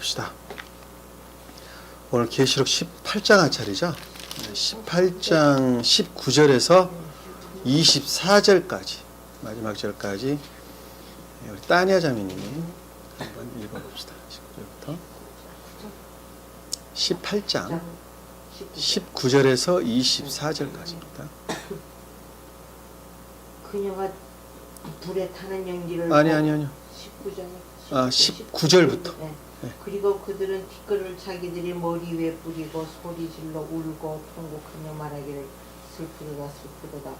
봅시다. 오늘 계시록 18장 할 차례죠. 18장 19절에서 24절까지 마지막 절까지 우리 따냐 자매님이 한번 읽어봅시다. 19절부터 18장 19절에서 24절까지입니다. 그녀가 불에 타는 연기를 아니요. 19장 19절부터. 네. 네. 그리고 그들은 티끌을 자기들이 머리 위에 뿌리고 소리질러 울고 통곡하며 말하기를 슬프도다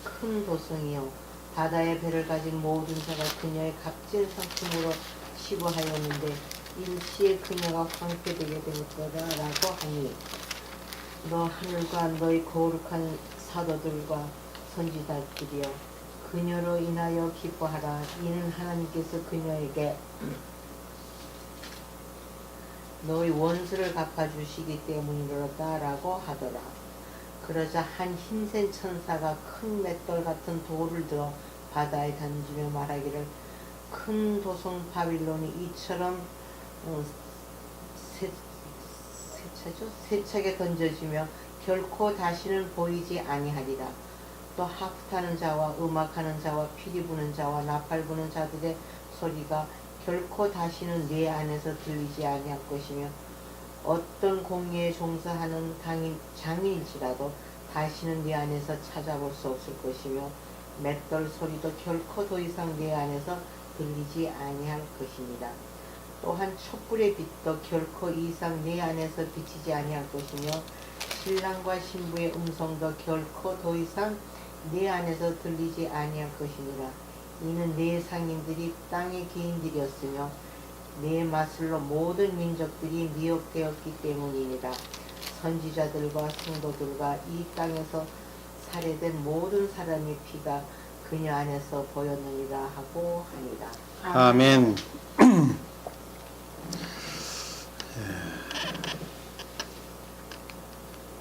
큰 도성이여 바다의 배를 가진 모든 자가 그녀의 값진 상품으로 시고하였는데 일시에 그녀가 황폐되게 될 거다라고 하니 너 하늘과 너희 거룩한 사도들과 선지자들이여 그녀로 인하여 기뻐하라. 이는 하나님께서 그녀에게 너희 원수를 갚아주시기 때문이로다 라고 하더라. 그러자 한 힘센 천사가 큰 맷돌 같은 돌을 들어 바다에 던지며 말하기를 큰 도성 바빌론이 이처럼 세차게 던져지며 결코 다시는 보이지 아니하리라. 또 하프타는 자와 음악하는 자와 피리 부는 자와 나팔 부는 자들의 소리가 결코 다시는 뇌 안에서 들리지 아니할 것이며 어떤 공예에 종사하는 장인일지라도 다시는 뇌 안에서 찾아볼 수 없을 것이며 맷돌 소리도 결코 더 이상 뇌 안에서 들리지 아니할 것입니다. 또한 촛불의 빛도 결코 이상 뇌 안에서 비치지 아니할 것이며 신랑과 신부의 음성도 결코 더 이상 내 안에서 들리지 아니할 것이니라. 이는 내 상인들이 땅의 개인들이었으며 내 마술로 모든 민족들이 미혹되었기 때문이니라. 선지자들과 성도들과 이 땅에서 살해된 모든 사람의 피가 그녀 안에서 보였느니라 하고 하니라. 아멘.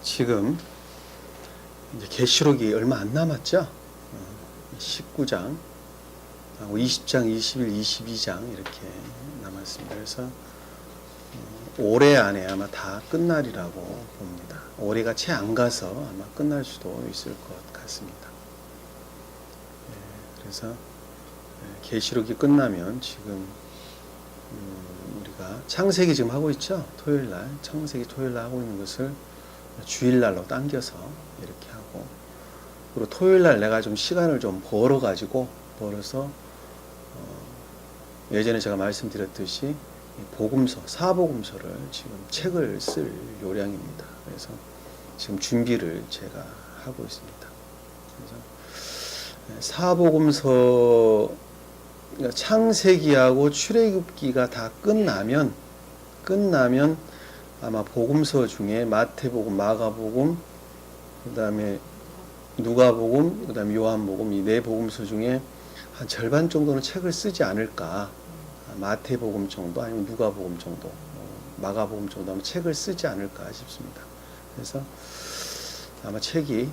지금 이제 계시록이 얼마 안 남았죠. 19장, 20장, 21, 22장 이렇게 남았습니다. 그래서 올해 안에 아마 다 끝날이라고 봅니다. 올해가 채 안 가서 아마 끝날 수도 있을 것 같습니다. 그래서 계시록이 끝나면 지금 우리가 창세기 지금 하고 있죠. 토요일날 창세기 토요일날 하고 있는 것을 주일날로 당겨서 이렇게 하고, 그리고 토요일날 내가 좀 시간을 좀 벌어서 예전에 제가 말씀드렸듯이 복음서, 사복음서를 지금 책을 쓸 요량입니다. 그래서 지금 준비를 제가 하고 있습니다. 그래서 사복음서, 그러니까 창세기하고 출애굽기가 다 끝나면 아마 복음서 중에 마태복음, 마가복음, 그 다음에 누가복음, 그 다음에 요한복음, 이 네 복음서 중에 한 절반 정도는 책을 쓰지 않을까. 마태복음 정도, 아니면 누가복음 정도, 마가복음 정도 하면 책을 쓰지 않을까 싶습니다. 그래서 아마 책이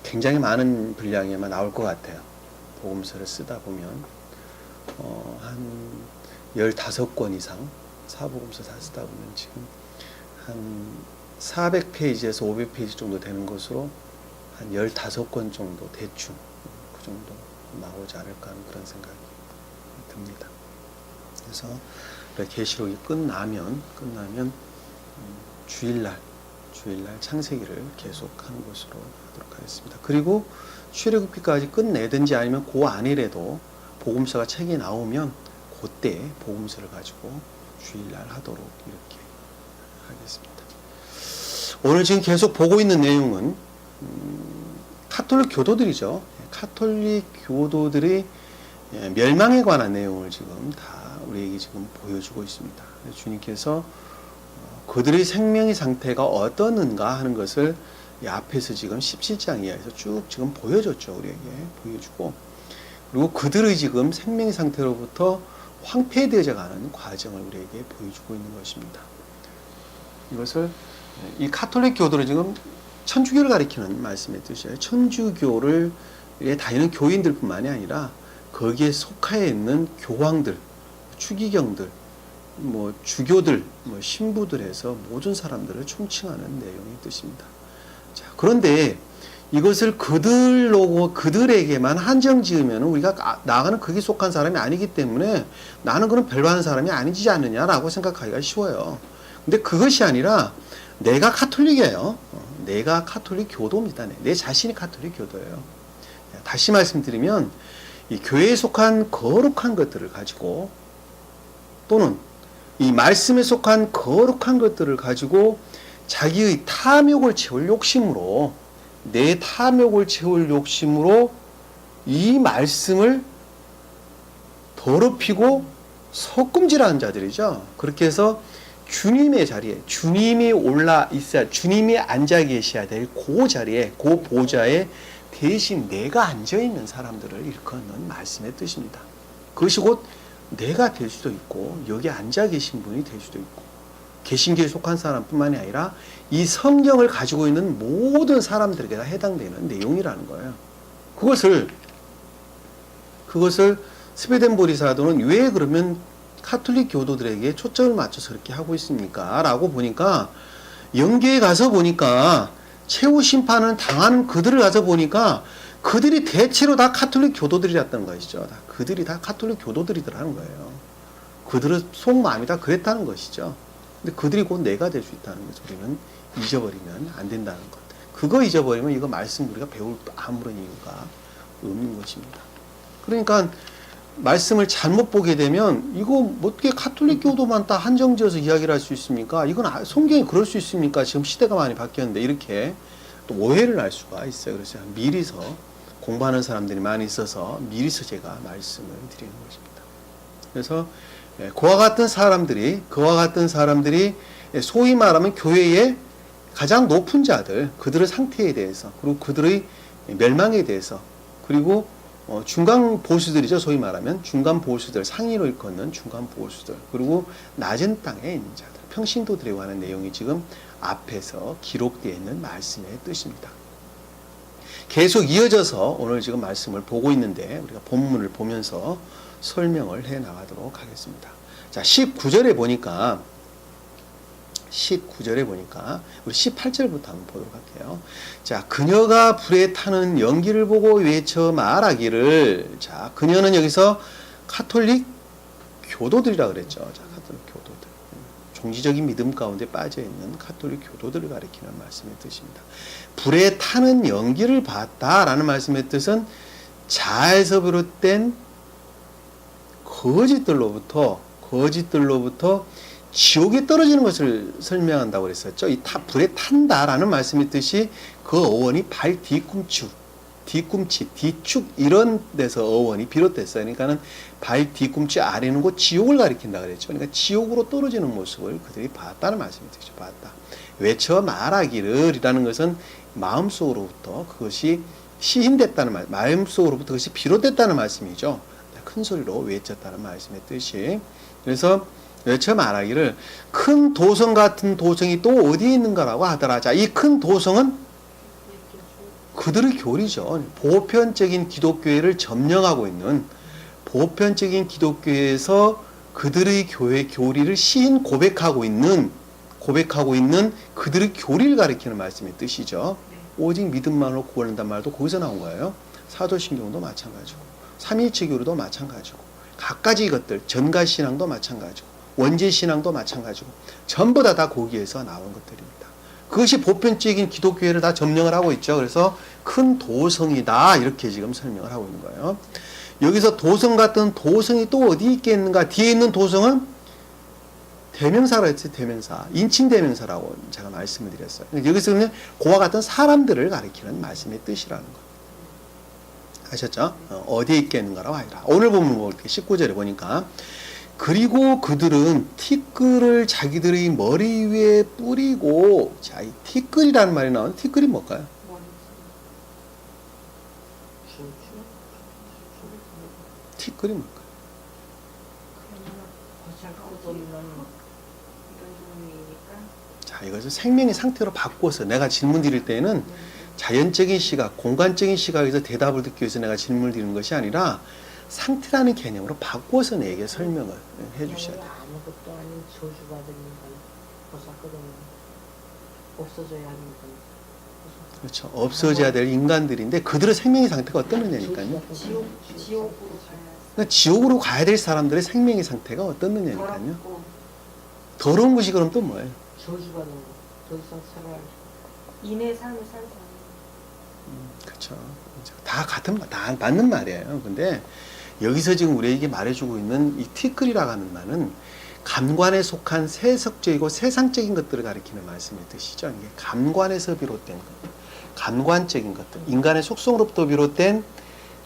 굉장히 많은 분량이 아마 나올 것 같아요. 복음서를 쓰다 보면 한 15권 이상, 사복음서 다 쓰다 보면 지금 한 400페이지에서 500페이지 정도 되는 것으로 한 15권 정도 대충 그 정도 나오지 않을까 하는 그런 생각이 듭니다. 그래서 계시록이 끝나면 주일날 창세기를 계속하는 것으로 하도록 하겠습니다. 그리고 출애굽기까지 끝내든지 아니면 그 안이라도 복음서가 책이 나오면 그때 복음서를 가지고 주일날 하도록 이렇게 하겠습니다. 오늘 지금 계속 보고 있는 내용은 카톨릭 교도들이죠. 카톨릭 교도들의 멸망에 관한 내용을 지금 다 우리에게 지금 보여주고 있습니다. 주님께서 그들의 생명의 상태가 어떠는가 하는 것을 이 앞에서 지금 17장 이하에서 쭉 지금 보여줬죠. 우리에게 보여주고, 그리고 그들의 지금 생명의 상태로부터 황폐되어져 가는 과정을 우리에게 보여주고 있는 것입니다. 이것을 이 카톨릭 교도를 지금 천주교를 가리키는 말씀의 뜻이에요. 천주교를 다니는 교인들뿐만이 아니라 거기에 속하여 있는 교황들, 추기경들, 뭐 주교들, 뭐 신부들에서 모든 사람들을 총칭하는 내용의 뜻입니다. 자, 그런데 이것을 그들에게만 한정지으면 우리가 나가는 거기 속한 사람이 아니기 때문에 나는 그런 별로 하는 사람이 아니지 않느냐라고 생각하기가 쉬워요. 근데 그것이 아니라 내가 카톨릭이에요. 내가 카톨릭 교도입니다. 내 자신이 카톨릭 교도예요. 다시 말씀드리면 이 교회에 속한 거룩한 것들을 가지고 또는 이 말씀에 속한 거룩한 것들을 가지고 자기의 탐욕을 채울 욕심으로 내 탐욕을 채울 욕심으로 이 말씀을 더럽히고 섞음질하는 자들이죠. 그렇게 해서 주님의 자리에 주님이 올라 있어야 주님이 앉아 계셔야 될 그 자리에 그 보좌에 대신 내가 앉아 있는 사람들을 일컫는 말씀의 뜻입니다. 그것이 곧 내가 될 수도 있고 여기 앉아 계신 분이 될 수도 있고 개신교에 속한 사람뿐만이 아니라 이 성경을 가지고 있는 모든 사람들에게 다 해당되는 내용이라는 거예요. 그것을 스웨덴보리 사도는 왜 그러면 카톨릭 교도들에게 초점을 맞춰서 그렇게 하고 있습니까? 라고 보니까 영계에 가서 보니까 최후 심판을 당하는 그들을 가서 보니까 그들이 대체로 다 카톨릭 교도들이었다는 것이죠. 그들이 다 카톨릭 교도들이더라는 거예요. 그들의 속마음이 다 그랬다는 것이죠. 근데 그들이 곧 내가 될 수 있다는 것을 우리는 잊어버리면 안 된다는 것. 그거 잊어버리면 이거 말씀 우리가 배울 아무런 이유가 없는 것입니다. 그러니까 말씀을 잘못 보게 되면 이거 어떻게 카톨릭 교도만 딱 한정지어서 이야기를 할 수 있습니까? 이건 성경이 그럴 수 있습니까? 지금 시대가 많이 바뀌었는데 이렇게 또 오해를 할 수가 있어요. 그래서 미리서 공부하는 사람들이 많이 있어서 미리서 제가 말씀을 드리는 것입니다. 그래서 그와 같은 사람들이 소위 말하면 교회의 가장 높은 자들, 그들의 상태에 대해서 그리고 그들의 멸망에 대해서 그리고 중간 보수들이죠. 소위 말하면 중간 보수들, 상위로 일컫는 중간 보수들 그리고 낮은 땅에 있는 자들, 평신도들에 관한 내용이 지금 앞에서 기록되어 있는 말씀의 뜻입니다. 계속 이어져서 오늘 지금 말씀을 보고 있는데 우리가 본문을 보면서 설명을 해 나가도록 하겠습니다. 자, 19절에 보니까 우리 18절부터 한번 보도록 할게요. 자, 그녀가 불에 타는 연기를 보고 외쳐 말하기를. 자, 그녀는 여기서 카톨릭 교도들이라 그랬죠. 자, 카톨릭 교도들. 종지적인 믿음 가운데 빠져 있는 카톨릭 교도들을 가리키는 말씀의 뜻입니다. 불에 타는 연기를 봤다라는 말씀의 뜻은 자에서 비롯된 거짓들로부터 지옥에 떨어지는 것을 설명한다고 그랬었죠. 불에 탄다라는 말씀의 뜻이 그 어원이 발 뒤꿈치, 뒤축 이런 데서 어원이 비롯됐어요. 그러니까는 발 뒤꿈치 아래는 곧 지옥을 가리킨다 그랬죠. 그러니까 지옥으로 떨어지는 모습을 그들이 봤다는 말씀이 되죠. 봤다. 외쳐 말하기를이라는 것은 마음속으로부터 그것이 시인됐다는 말, 마음속으로부터 그것이 비롯됐다는 말씀이죠. 큰 소리로 외쳤다는 말씀의 뜻이. 그래서 외쳐 말하기를 큰 도성 같은 도성이 또 어디에 있는가라고 하더라. 자, 이 큰 도성은 그들의 교리죠. 보편적인 기독교회를 점령하고 있는 보편적인 기독교회에서 그들의 교회 교리를 시인 고백하고 있는 그들의 교리를 가리키는 말씀의 뜻이죠. 오직 믿음만으로 구원한다는 말도 거기서 나온 거예요. 사도신경도 마찬가지고 삼일체교로도 마찬가지고 갖가지 것들 전가신앙도 마찬가지고 원죄신앙도 마찬가지고 전부 다 거기에서 나온 것들입니다. 그것이 보편적인 기독교회를 다 점령을 하고 있죠. 그래서 큰 도성이다 이렇게 지금 설명을 하고 있는 거예요. 여기서 도성 같은 도성이 또 어디 있겠는가? 뒤에 있는 도성은 대명사라 했어요. 대명사. 인칭 대명사라고 제가 말씀을 드렸어요. 여기서는 그와 같은 사람들을 가리키는 말씀의 뜻이라는 거. 아셨죠? 어디에 있겠는가라고 하니라. 오늘 보면 볼게요. 19절에 보니까 그리고 그들은 티끌을 자기들의 머리 위에 뿌리고. 자, 이 티끌이라는 말이 나오는 티끌이 뭘까요? 티끌이 뭘까요? 자, 이것을 생명의 상태로 바꿔서 내가 질문 드릴 때는 자연적인 시각, 공간적인 시각에서 대답을 듣기 위해서 내가 질문을 드리는 것이 아니라 상태라는 개념으로 바꿔서 내게 설명을 해주셔야 돼요. 아무것도 아닌 저주받은 인간 보살거든요. 없어져야 하는 건 그렇죠. 없어져야 될 인간들인데 그들의 생명의 상태가 어떻느냐니까요. 지옥으로 가야 그러니까 지옥으로 가야 될 사람들의 생명의 상태가 어떻느냐니까요. 더럽고 더러운 것이 그럼 또 뭐예요? 저주받은 거. 더 이상 살아야 인의 삶을 살지 그렇죠. 다 다 맞는 말이에요. 근데 여기서 지금 우리에게 말해주고 있는 이 티끌이라고 하는 말은 감관에 속한 세속적이고 세상적인 것들을 가리키는 말씀의 뜻이죠. 이게 감관에서 비롯된 것, 감관적인 것들, 인간의 속성으로부터 비롯된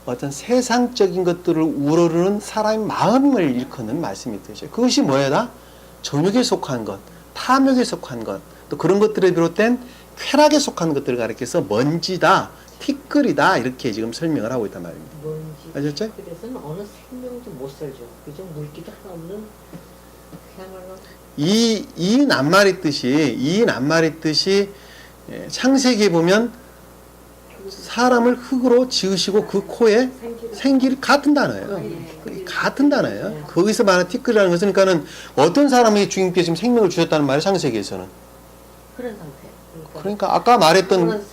어떤 세상적인 것들을 우러르는 사람의 마음을 일컫는 말씀의 뜻이에요. 그것이 뭐야다? 정욕에 속한 것, 탐욕에 속한 것, 또 그런 것들에 비롯된 쾌락에 속한 것들을 가리켜서 먼지다, 티끌이다 이렇게 지금 설명을 하고 있단 말입니다. 뭔지. 아셨죠? 그래서는 어느 생명도 못 살죠. 그죠? 물기도 하나 없는 그야말로 이 낱말의 뜻이 창세기에 보면 사람을 흙으로 지으시고 그 코에 생기를 같은 단어예요. 같은 단어예요. 거기서 말하는 티끌이라는 것은 그러니까는 어떤 사람이 주님께 지금 생명을 주셨다는 말이에요. 창세기에서는. 그런 상태. 그러니까 아까 말했던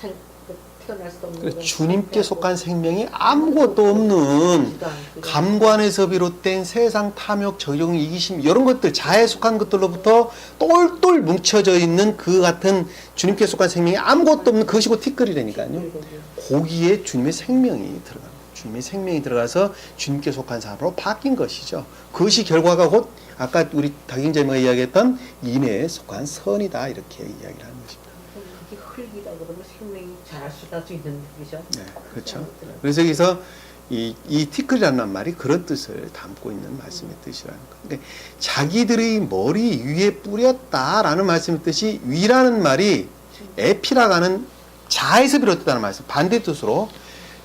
태어날 수 없는 그러니까 주님께 속한 생명이 아무것도 없는 감관에서 비롯된 세상 탐욕, 저용, 이기심 이런 것들 자아에 속한 것들로부터 똘똘 뭉쳐져 있는 그 같은 주님께 속한 생명이 아무것도 없는 그것이 곧 티끌이라니까요. 거기에 주님의 생명이 들어갑니다. 주님의 생명이 들어가서 주님께 속한 사람으로 바뀐 것이죠. 그것이 결과가 곧 아까 우리 박인재가 이야기했던 인애에 속한 선이다 이렇게 이야기를 하는 것입니다. 이게 흙이다 그러면 생명이 자랄 수도 있는 거죠. 네, 그렇죠. 그래서 여기서 이 티끌이라는 말이 그런 뜻을 담고 있는 말씀의 뜻이라는 거. 그러니까 자기들의 머리 위에 뿌렸다라는 말씀의 뜻이 위라는 말이 에피라고 하는 자에서 비롯됐다는 말씀. 반대 뜻으로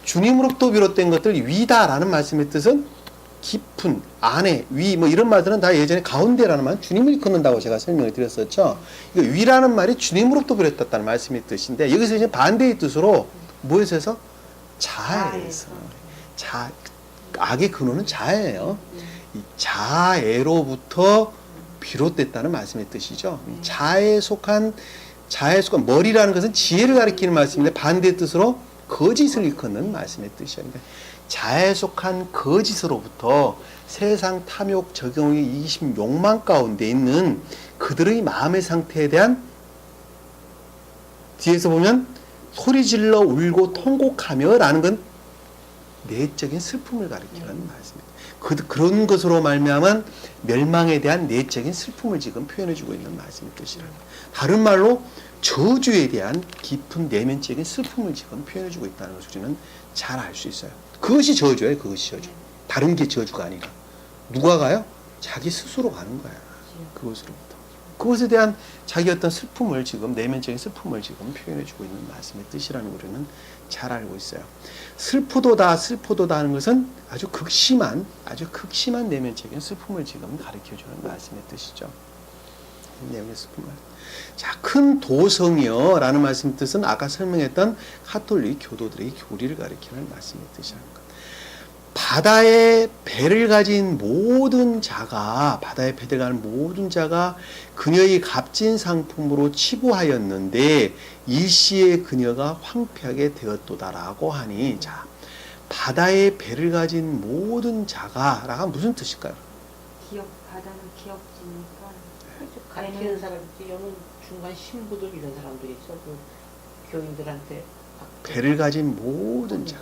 주님으로부터 비롯된 것들 위다라는 말씀의 뜻은 깊은, 안에, 위, 뭐 이런 말들은 다 예전에 가운데라는 말, 주님을 일컫는다고 제가 설명을 드렸었죠. 이거 위라는 말이 주님으로부터 비롯됐다는 말씀의 뜻인데, 여기서 이제 반대의 뜻으로, 무엇에서? 자아에서. 악의 근원은 자아예요. 이 자아로부터 비롯됐다는 말씀의 뜻이죠. 자아에 속한 머리라는 것은 지혜를 가리키는 말씀인데, 반대의 뜻으로 거짓을 일컫는 말씀의 뜻이에요. 그러니까 자아에 속한 거짓으로부터 세상 탐욕, 적용의 이기심, 욕망 가운데 있는 그들의 마음의 상태에 대한 뒤에서 보면 소리질러 울고 통곡하며 라는 건 내적인 슬픔을 가리키는 말씀입니다. 그런 것으로 말미암은 멸망에 대한 내적인 슬픔을 지금 표현해주고 있는 말씀의 뜻이라는 거예요. 다른 말로 저주에 대한 깊은 내면적인 슬픔을 지금 표현해주고 있다는 것을 우리는 잘 알 수 있어요. 그것이 저주예요. 그것이 저주. 다른 게 저주가 아니라. 누가 가요? 자기 스스로 가는 거야. 그것으로부터. 그것에 대한 자기 어떤 슬픔을 지금 내면적인 슬픔을 지금 표현해주고 있는 말씀의 뜻이라는 걸 우리는 잘 알고 있어요. 슬프도다 하는 것은 아주 극심한 내면적인 슬픔을 지금 가르쳐주는 말씀의 뜻이죠. 내용의 슬픔을. 자, 큰 도성이여 라는 말씀의 뜻은 아까 설명했던 가톨릭 교도들의 교리를 가리키는 말씀의 뜻이라는 것. 바다에 배를 가진 모든 자가 그녀의 값진 상품으로 치부하였는데 일시에 그녀가 황폐하게 되었도다라고 하니, 자, 바다에 배를 가진 모든 자가 라가 무슨 뜻일까요? 바다는 기억지니까 가르치는 사람들이 여는 중간 신부들 이런 사람들이 있어. 그 교인들한테 배를 가진 모든 자.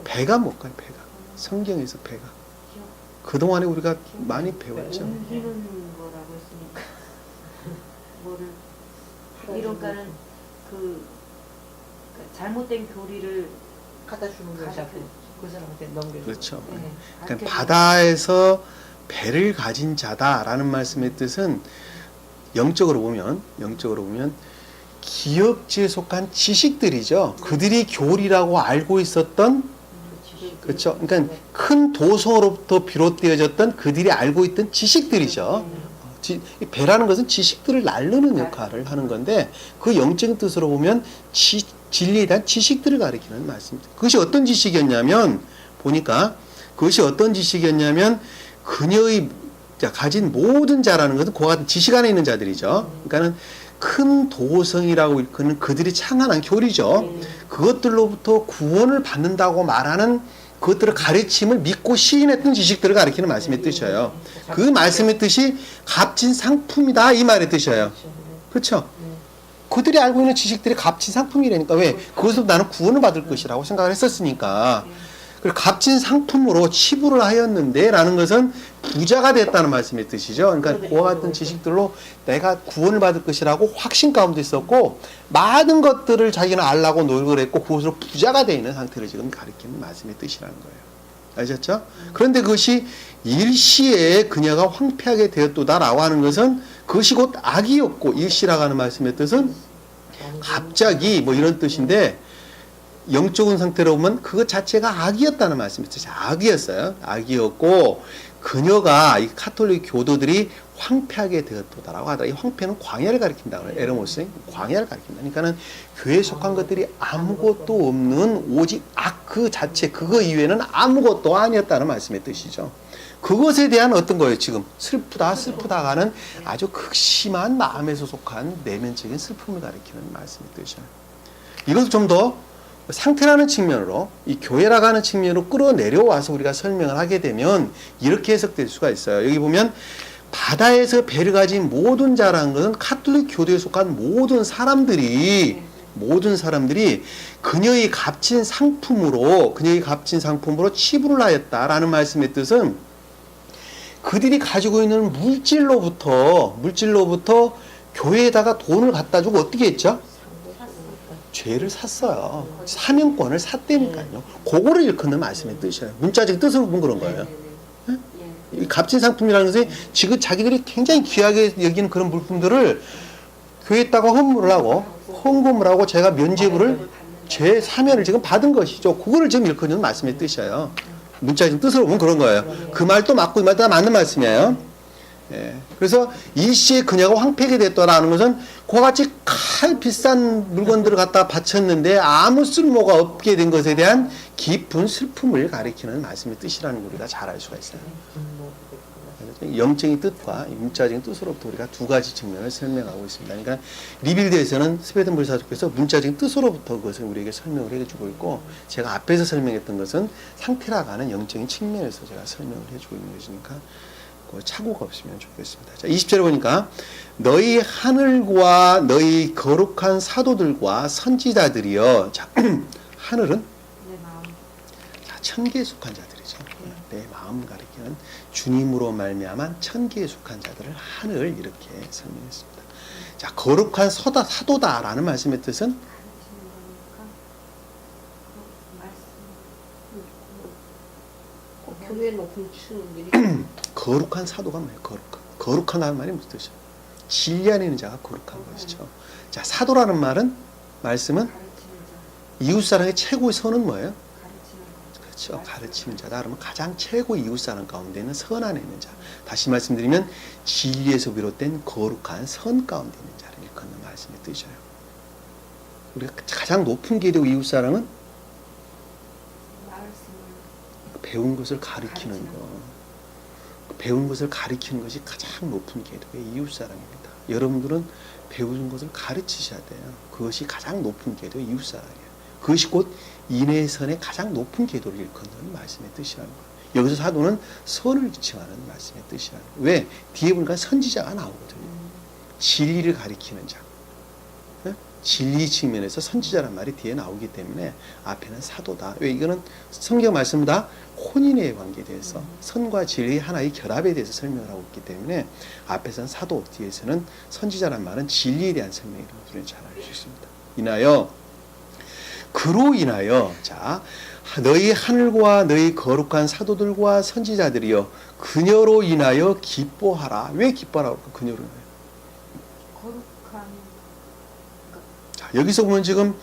배가 뭘까요? 배가. 성경에서 배가. 그동안에 우리가 많이 배웠죠. 옮기는 거라고 했으니까 뭐를 이론가는 그러니까 잘못된 교리를 갖다 주는 걸 자꾸 그 사람한테 넘겨주는. 그렇죠. 네, 그러니까 바다에서 배를 가진 자다라는 말씀의 뜻은 영적으로 보면 기업지에 속한 지식들이죠. 그들이 교리라고 알고 있었던, 그렇죠. 그러니까 큰 도성으로부터 비롯되어졌던 그들이 알고 있던 지식들이죠. 배라는 것은 지식들을 나르는 역할을 하는 건데, 그 영적인 뜻으로 보면 진리에 대한 지식들을 가리키는 말씀입니다. 그것이 어떤 지식이었냐면 보니까 그것이 어떤 지식이었냐면 그녀의 가진 모든 자라는 것은 그와 같은 지식 안에 있는 자들이죠. 그러니까는 큰 도성이라고 일컫는 그들이 창안한 교리죠. 그것들로부터 구원을 받는다고 말하는 그것들을 가르침을 믿고 시인했던 지식들을 가리키는 말씀의 뜻이에요. 그 말씀의 뜻이 값진 상품이다 이 말의 뜻이에요. 그렇죠? 그들이 알고 있는 지식들이 값진 상품이라니까. 왜? 그것으로 나는 구원을 받을 것이라고 생각을 했었으니까. 그리고 값진 상품으로 치부를 하였는데 라는 것은 부자가 됐다는 말씀의 뜻이죠. 그러니까 그와 같은 지식들로 내가 구원을 받을 것이라고 확신 가운데 있었고 많은 것들을 자기는 알라고 노력을 했고 그것으로 부자가 되어 있는 상태를 지금 가리키는 말씀의 뜻이라는 거예요. 아셨죠? 그런데 그것이 일시에 그녀가 황폐하게 되었도다라고 하는 것은 그것이 곧 악이었고, 일시라고 하는 말씀의 뜻은 갑자기 뭐 이런 뜻인데 영적인 상태로 보면 그것 자체가 악이었다는 말씀이 있어요. 악이었어요. 악이었고 그녀가 이 카톨릭 교도들이 황폐하게 되었다라고 하더라. 이 황폐는 광야를 가리킨다. 에르모스 광야를 가리킨다. 그러니까는 교회에 속한 것들이 아무것도 없는 오직 악 그 자체 그거 이외에는 아무것도 아니었다는 말씀의 뜻이죠. 그것에 대한 어떤 거예요? 지금 슬프다 하는 아주 극심한 마음에서 속한 내면적인 슬픔을 가리키는 말씀의 뜻이에요. 이것을 좀 더 상태라는 측면으로 이 교회라고 하는 측면으로 끌어내려와서 우리가 설명을 하게 되면 이렇게 해석될 수가 있어요. 여기 보면 바다에서 배를 가진 모든 자라는 것은 카톨릭 교도에 속한 모든 사람들이 그녀의 값진 상품으로 치부를 하였다라는 말씀의 뜻은 그들이 가지고 있는 물질로부터 교회에다가 돈을 갖다 주고 어떻게 했죠? 죄를 샀어요. 사명권을 샀다니까요. 그거를 일컫는 말씀의 뜻이에요. 문자적 뜻으로 보면 그런 거예요. 네? 이 값진 상품이라는 것은 지금 자기들이 굉장히 귀하게 여기는 그런 물품들을 교회에다가 헌금을 하고 제가 면죄부를 죄 사면을 지금 받은 것이죠. 그거를 지금 일컫는 말씀의 뜻이에요. 문자적 뜻으로 보면 그런 거예요. 그 말도 맞고 이 말도 다 맞는 말씀이에요. 예. 그래서 일시에 그녀가 황폐하게 됐다라는 것은 그와 같이 비싼 물건들을 갖다 바쳤는데 아무 쓸모가 없게 된 것에 대한 깊은 슬픔을 가리키는 말씀의 뜻이라는 걸 우리가 잘 알 수가 있어요. 영적인 뜻과 문자적인 뜻으로부터 우리가 두 가지 측면을 설명하고 있습니다. 그러니까 리빌드에서는 스베든 불사조께서 문자적인 뜻으로부터 그것을 우리에게 설명을 해주고 있고 제가 앞에서 설명했던 것은 상태라고 하는 영적인 측면에서 제가 설명을 해주고 있는 것이니까 착오가 없으면 좋겠습니다. 자, 20절에 보니까 너희 하늘과 너희 거룩한 사도들과 선지자들이여. 자, 하늘은 천계에 속한 자들이죠. 내 마음 가리키는 주님으로 말미암은 천계에 속한 자들을 하늘 이렇게 설명했습니다. 자, 거룩한 사도다라는 말씀의 뜻은 교회 높은 층들이 거룩한 사도가 뭐예요? 거룩하다는 말이 무슨 뜻이에요? 진리 안에 있는 자가 거룩한 것이죠. 자, 사도라는 말씀은 이웃사랑의 최고의 선은 뭐예요? 그렇죠. 가르치는 자다. 그러면 가장 최고의 이웃사랑 가운데 있는 선 안에 있는 자. 다시 말씀드리면 진리에서 비롯된 거룩한 선 가운데 있는 자를 일컫는 말씀의 뜻이에요. 우리가 가장 높은 계도 이웃사랑은 배운 것을 가리키는 것. 배운 것을 가리키는 것이 가장 높은 계도의 이웃사랑입니다. 여러분들은 배운 것을 가르치셔야 돼요. 그것이 가장 높은 계도의 이웃사랑이에요. 그것이 곧 인내선의 가장 높은 계도를 일컫는 말씀의 뜻이라는 거예요. 여기서 사도는 선을 지칭하는 말씀의 뜻이라는 거예요. 왜? 뒤에 보니까 선지자가 나오거든요. 진리를 가리키는 자. 진리 측면에서 선지자란 말이 뒤에 나오기 때문에 앞에는 사도다. 왜? 이거는 성경 말씀보다 혼인의 관계에 대해서 선과 진리의 하나의 결합에 대해서 설명을 하고 있기 때문에 앞에서는 사도, 뒤에서는 선지자란 말은 진리에 대한 설명이라고 우리는 잘 알 수 있습니다. 그로 인하여 자, 너희 하늘과 너희 거룩한 사도들과 선지자들이여 그녀로 인하여 기뻐하라. 왜 기뻐하라고 할까? 그녀로 인하여. 자, 여기서 보면 지금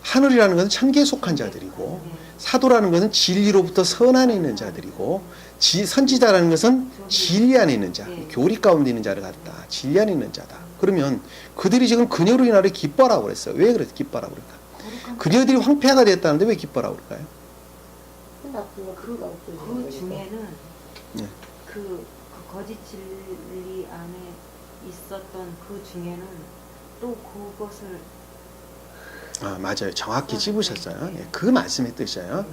하늘이라는 것은 천계에 속한 자들이고 사도라는 것은 진리로부터 선 안에 있는 자들이고 선지자라는 것은 진리 안에 있는 자, 교리 가운데 있는 자를 갖다 진리 안에 있는 자다. 그러면 그들이 지금 그녀로 인하여 기뻐하라고 그랬어요. 왜 그래서 기뻐하라고 그럴까? 그녀들이 황폐화가 됐다는데 왜 기뻐하라고 그럴까요? 그 그 거짓 진리 안에 있었던 그 중에는 또 그것을 아, 맞아요. 정확히 찝으셨어요. 예, 그 말씀의 뜻이에요.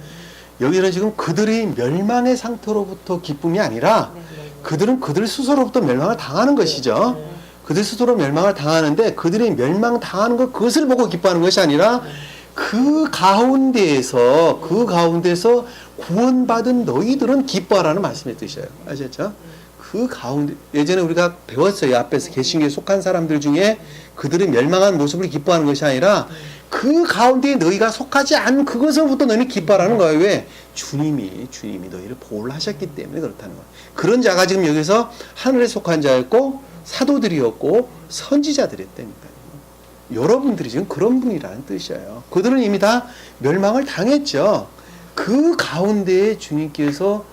여기는 지금 그들이 멸망의 상태로부터 기쁨이 아니라 네. 그들은 그들 스스로부터 멸망을 당하는 것이죠. 네. 그들 스스로 멸망을 당하는데 그들이 멸망 당하는 것 그것을 보고 기뻐하는 것이 아니라 그 가운데에서 구원받은 너희들은 기뻐하라는 말씀의 뜻이에요. 아셨죠? 그 가운데 예전에 우리가 배웠어요. 앞에서 개신교에 속한 사람들 중에 그들이 멸망한 모습을 기뻐하는 것이 아니라 그 가운데 너희가 속하지 않은 그것으로부터 너희는 기뻐하라는 거예요. 왜? 주님이 너희를 보호를 하셨기 때문에 그렇다는 거예요. 그런 자가 지금 여기서 하늘에 속한 자였고 사도들이었고 선지자들이었다니까요. 여러분들이 지금 그런 분이라는 뜻이에요. 그들은 이미 다 멸망을 당했죠. 그 가운데에 주님께서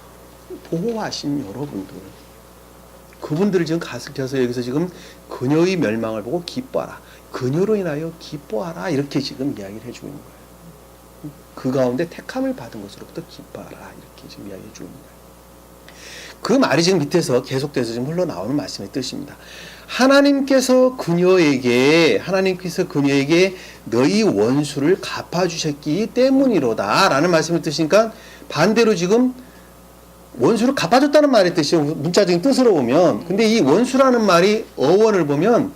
보호하신 여러분들, 그분들을 지금 가슬켜서 여기서 지금 그녀의 멸망을 보고 기뻐하라. 그녀로 인하여 기뻐하라. 이렇게 지금 이야기를 해주고 있는 거예요. 그 가운데 택함을 받은 것으로부터 기뻐하라. 이렇게 지금 이야기해 주고 있는 거예요. 그 말이 지금 밑에서 계속돼서 지금 흘러나오는 말씀의 뜻입니다. 하나님께서 그녀에게 너희 원수를 갚아주셨기 때문이로다. 라는 말씀을 뜻이니까 반대로 지금 원수를 갚아줬다는 말의 뜻이에요. 문자적인 뜻으로 보면. 근데 이 원수라는 말이 어원을 보면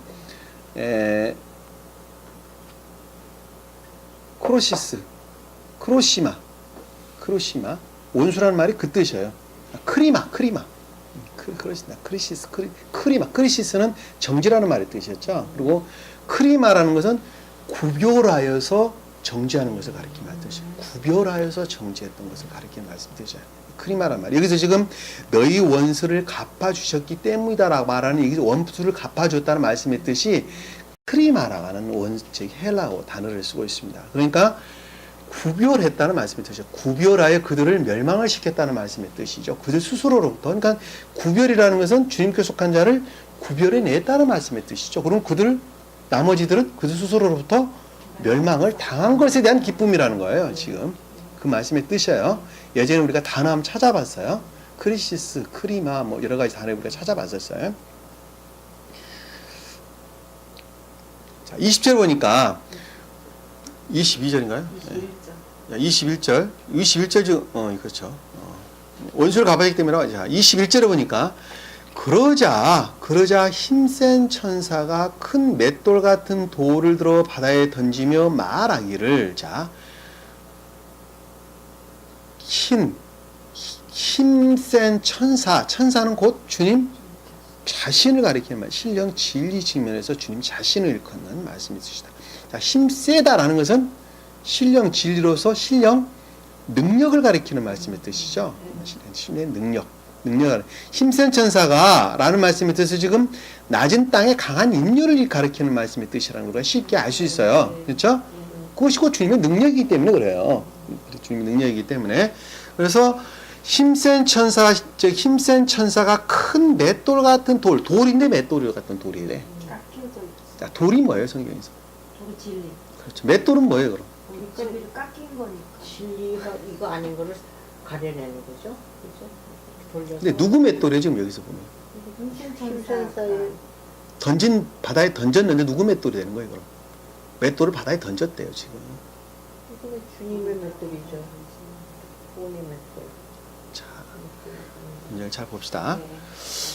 크로시마 원수라는 말이 그 뜻이에요. 크리시스는 정지라는 말의 뜻이었죠. 그리고 크리마라는 것은 구별하여서 정지하는 것을 가리키는 뜻이에요. 구별하여서 정지했던 것을 가리키는 말씀 뜻이에요. 크리마란 말. 여기서 지금 너희 원수를 갚아주셨기 때문이다라고 말하는 여기서 원수를 갚아줬다는 말씀의 뜻이 크리마라는 즉 헬라어 단어를 쓰고 있습니다. 그러니까 구별했다는 말씀의 뜻이죠. 구별하여 그들을 멸망을 시켰다는 말씀의 뜻이죠. 그들 스스로로부터. 그러니까 구별이라는 것은 주님께 속한 자를 구별해냈다는 말씀의 뜻이죠. 그럼 나머지들은 그들 스스로로부터 멸망을 당한 것에 대한 기쁨이라는 거예요. 지금 그 말씀의 뜻이에요. 예전에 우리가 단어 한번 찾아봤어요. 크리시스, 크리마 뭐 여러 가지 단어 우리가 찾아봤었어요. 자, 20절 보니까 22절인가요? 21절 지금 그렇죠. 원수를 갚아야기 때문에 자, 21절에 보니까 그러자 힘센 천사가 큰 맷돌 같은 돌을 들어 바다에 던지며 말하기를 자 힘센 천사는 곧 주님 자신을 가리키는 말, 신령 진리 측면에서 주님 자신을 일컫는 말씀이 있으시다. 자, 힘세다라는 것은 신령 진리로서 신령 능력을 가리키는 말씀의 뜻이죠. 신령 능력. 힘센 천사가 라는 말씀의 뜻은 지금 낮은 땅에 강한 인류를 가리키는 말씀의 뜻이라는 걸 쉽게 알 수 있어요. 그렇죠? 그것이 곧 주님의 능력이기 때문에 그래요. 주님의 능력이기 때문에. 그래서 힘센 천사가 큰 맷돌 같은 돌인데 맷돌 같은 돌이래. 자, 돌이 뭐예요, 성경에서? 저거 진리. 그렇죠. 맷돌은 뭐예요, 그럼? 진리를 깎인 거니까. 진리가 이거 아닌 거를 가려내는 거죠. 그죠? 돌려서. 근데 누구 맷돌이에요, 지금 여기서 보면? 힘센사의 바다에 던졌는데 누구 맷돌이 되는 거예요, 그럼? 맷돌을 바다에 던졌대요, 지금. 이거 주님의 맷돌이죠. 본의 맷돌. 자, 이제 잘 봅시다.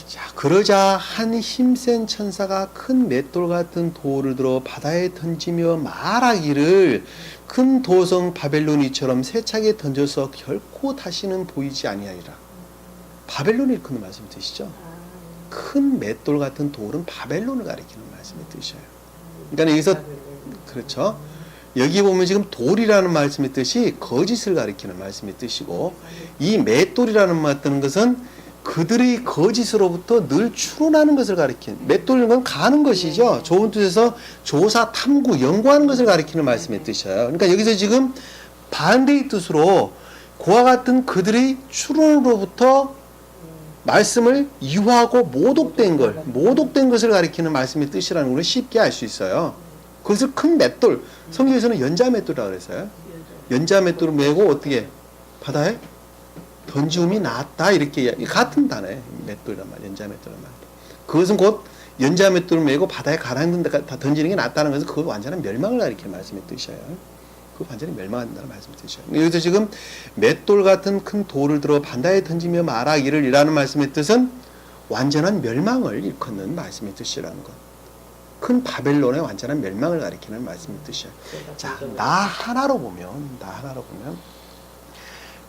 자, 그러자 한 힘센 천사가 큰 맷돌 같은 돌을 들어 바다에 던지며 말하기를 큰 도성 바벨론이처럼 세차게 던져서 결코 다시는 보이지 아니하리라. 바벨론을 일컫는 말씀이 뜻이죠. 큰 맷돌 같은 돌은 바벨론을 가리키는 말씀의 뜻이에요. 그러니까 여기서 그렇죠. 여기 보면 지금 돌이라는 말씀의 뜻이 거짓을 가리키는 말씀의 뜻이고 이 맷돌이라는 말하는 것은 그들의 거짓으로부터 늘 추론하는 것을 가리키는 맷돌인 건 가는 것이죠. 좋은 뜻에서 조사, 탐구, 연구하는 것을 가리키는 말씀의 뜻이에요. 그러니까 여기서 지금 반대의 뜻으로 그와 같은 그들의 추론으로부터 말씀을 이유하고 모독된 것을 가리키는 말씀의 뜻이라는 걸 쉽게 알 수 있어요. 그것을 큰 맷돌, 성경에서는 연자 맷돌이라고 그랬어요. 연자 맷돌을 메고 어떻게 바다에 던지움이 낫다 이렇게 같은 단어예요. 맷돌이란 말, 연자 맷돌이란 말. 그것은 곧 연자 맷돌을 메고 바다에 가라앉는 데 다 던지는 게 낫다는 것은 그걸 완전한 멸망을 가리키는 말씀의 뜻이에요. 그 완전히 멸망한다는 말씀의 뜻이에요. 여기서 지금 맷돌 같은 큰 돌을 들어 바다에 던지며 말하기를 이라는 말씀의 뜻은 완전한 멸망을 일컫는 말씀의 뜻이라는 것. 큰 바벨론의 완전한 멸망을 가리키는 말씀의 뜻이에요. 자, 나 하나로 보면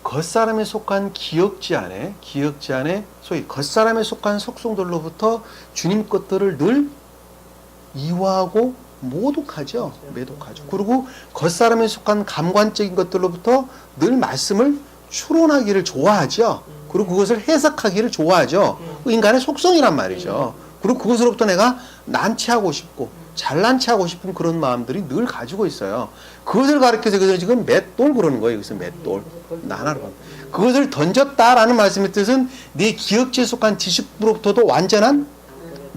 겉사람에 속한 기역지 안에 소위 겉사람에 속한 속성들로부터 주님 것들을 늘 이화하고 모독하죠. 매독하죠. 그리고 겉사람에 속한 감관적인 것들로부터 늘 말씀을 추론하기를 좋아하죠. 그리고 그것을 해석하기를 좋아하죠. 인간의 속성이란 말이죠. 그리고 그것으로부터 내가 난치하고 싶고 잘난치하고 싶은 그런 마음들이 늘 가지고 있어요. 그것을 가르쳐서 그래서 지금 맷돌 그러는 거예요. 여기서 맷돌. 나나로 봐. 그것을 던졌다라는 말씀의 뜻은 네 기억지에 속한 지식으로부터도 완전한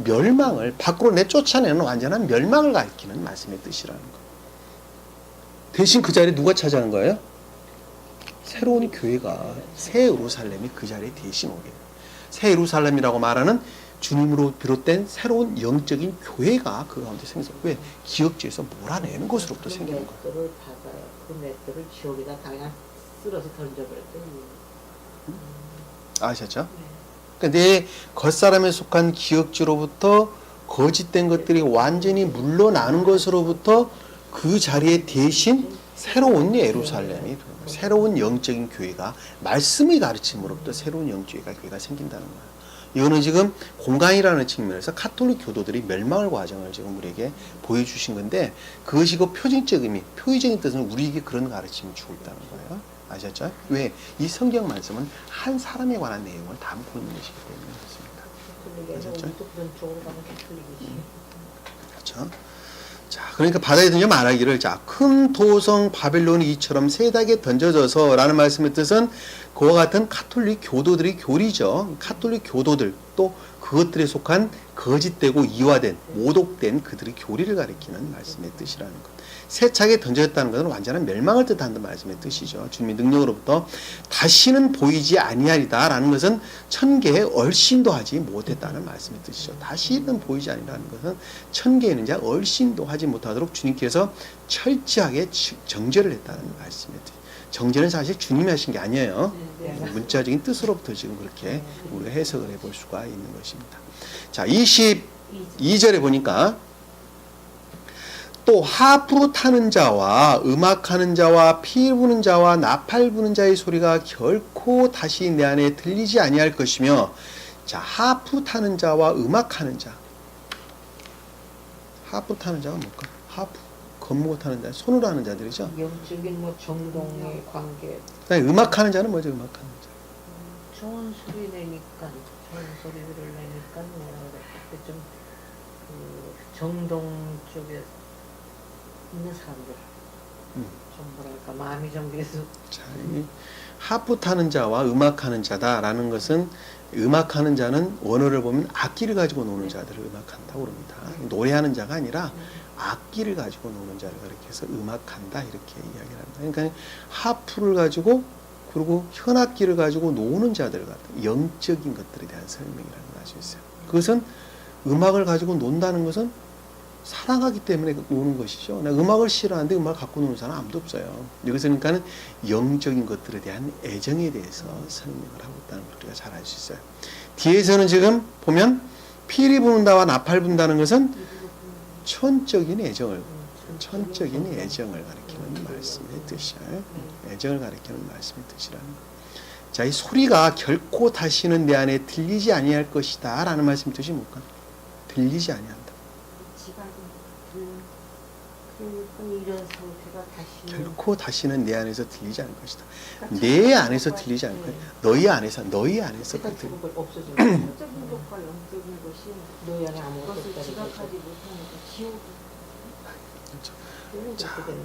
멸망을 밖으로 내쫓아내는 완전한 멸망을 가리키는 말씀의 뜻이라는 거. 대신 그 자리에 누가 차지하는 거예요? 새로운 교회가 새 예루살렘이 그 자리에 대신 오게 돼요. 새 예루살렘이라고 말하는 주님으로 비롯된 새로운 영적인 교회가 그 가운데 생겨서 왜 기억지에서 몰아내는 것으로부터 생기는 거예요. 맷돌을 받아요. 그 맷돌을 지옥에다 그냥 쓸어서 던져버렸더니. 아셨죠? 그러니까 내 겉사람에 속한 기억지로부터 거짓된 것들이 완전히 물러나는 것으로부터 그 자리에 대신 새로운 예루살렘이 새로운 영적인 교회가 말씀이 가르침으로부터 새로운 영적인 교회가 생긴다는 거예요. 이거는 지금 공간이라는 측면에서 카톨릭 교도들이 멸망을 과정을 지금 우리에게 보여주신 건데 그것이 그 표징적 의미, 표의적인 뜻은 우리에게 그런 가르침을 주고 있다는 거예요. 아셨죠? 왜? 이 성경 말씀은 한 사람에 관한 내용을 담고 있는 것이기 때문에 그렇습니다. 아셨죠? 그런 쪽으로 가면 틀리겠지. 그렇죠? 자, 그러니까 바다에 던져 말하기를 자, 큰 도성 바벨론이 이처럼 세닥에 던져져서 라는 말씀의 뜻은 그와 같은 카톨릭 교도들의 교리죠. 카톨릭 교도들 또 그것들에 속한 거짓되고 이화된 모독된 그들의 교리를 가리키는 말씀의 뜻이라는 것. 세차게 던져졌다는 것은 완전한 멸망을 뜻한다는 말씀의 뜻이죠. 주님의 능력으로부터 다시는 보이지 아니하리다 라는 것은 천계에 얼씬도 하지 못했다는 말씀의 뜻이죠. 다시는 보이지 아니라는 것은 천계에는 이제 얼씬도 하지 못하도록 주님께서 철저하게 정죄를 했다는 말씀의 뜻. 정죄는 사실 주님이 하신 게 아니에요. 문자적인 뜻으로부터 지금 그렇게 우리가 해석을 해볼 수가 있는 것입니다. 자, 22절에 보니까 또 하프 타는 자와 음악하는 자와 피 부는 자와 나팔 부는 자의 소리가 결코 다시 내 안에 들리지 아니할 것이며 자, 하프 타는 자와 음악하는 자. 하프 타는 자가 뭘까? 하프, 건무 타는 자, 손으로 하는 자들이죠. 영적인 뭐 정동의 관계. 그다음에 음악하는 자는 뭐죠? 음악하는 자. 좋은 소리 내니까 좋은 소리를 내니까 뭐라 그래. 좀그 정동 쪽에 있는 사람들. 좀 뭐랄까 마음이 좀 그래서. 자, 이 하프 타는 자와 음악하는 자다라는 것은 음악하는 자는 원어를 보면 악기를 가지고 노는 자들을 음악한다고 그럽니다. 노래하는 자가 아니라 악기를 가지고 노는 자를 가리켜서 음악한다 이렇게 이야기를 합니다. 그러니까 하프를 가지고 그리고 현악기를 가지고 노는 자들 같은 영적인 것들에 대한 설명이라는 걸 알 수 있어요. 그것은 음악을 가지고 논다는 것은 사랑하기 때문에 노는 것이죠. 나 음악을 싫어하는데 음악을 갖고 노는 사람 아무도 없어요. 여기서 그러니까는 영적인 것들에 대한 애정에 대해서 설명을 하고 있다는 걸 우리가 잘 알 수 있어요. 뒤에서는 지금 보면 피리 부는다와 나팔 분다는 것은 천적인 애정을 가리키는 말씀의 뜻이에요. 애정을 가리키는 말씀의 뜻이라는 거. 자, 이 소리가 결코 다시는 내 안에 들리지 아니할 것이다 라는 말씀의 뜻이 뭘까? 들리지 아니한다. 이런 상태가 다시 결코 다시는 내 안에서 들리지 않을 것이다. 내 안에서 들리지 않을 것이다. 너희 안에서 그 들. 없어지는 영적인 것과 영적인 것이 너희 안에 아무것도 그것을 없다는 지각하지 거죠. 못하니까 지옥이